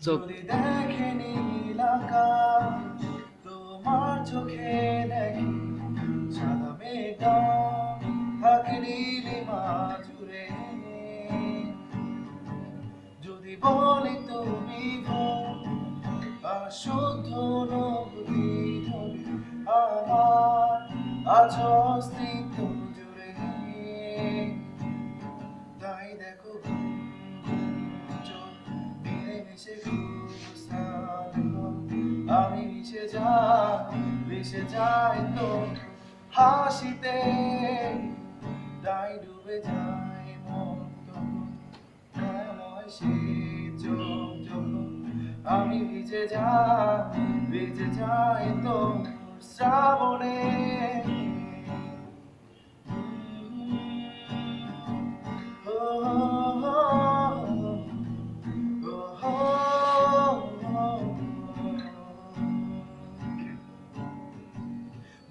চোখ। যদি দেখে নীল আকাশ, তোমার চোখে দেখি সাদা মেঘা থাকে নীলিমা জুড়ে। যদি বলি তুমি ভোর আর শুদ্ধ নদী ধরে আমার আছো অস্তিত্ব জুড়ে। তাই দেখো চোখ মিলেমিশে আমি মিশে যাই তো হাসিতে। তাই ডুবে যায় মন তখন মায়াময় সেই চোখ যখন আমি ভিজে যাই তো শ্রাবণে।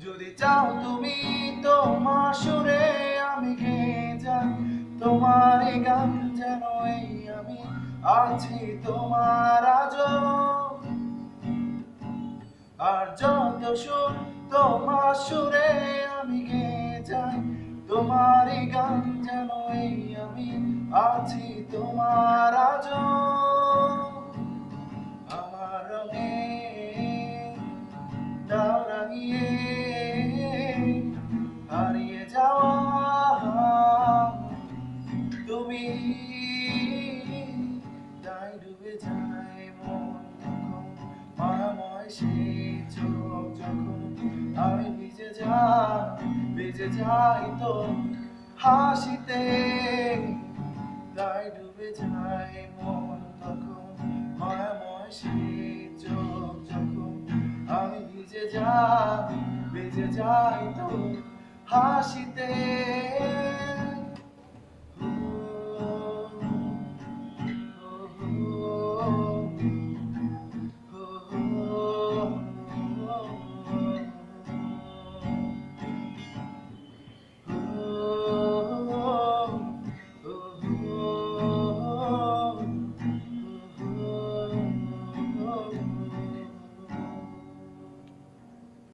যদি চাও তুমি তোমার সুরে আমি গেয়ে যাই তোমার এই গান, যেন এই আমি আছি তোমার আজও। আর যত সুর তোমার সুরে আমি গেয়ে যাই তোমার এই গান, যেন এই আমি আছি তোমার আজও। আমার রঙে দাও রাঙিয়ে হারিয়ে যাওয়া তুমি। তাই ডুবে যায় মন তখন মায়াময় সেই চোখ যখন আমি ভিজে যাই তো হাসিতে। তাই ডুবে যায় মন তখন মায়াময় সেই চোখ যখন আমি ভিজে যাই তো হাসিতে।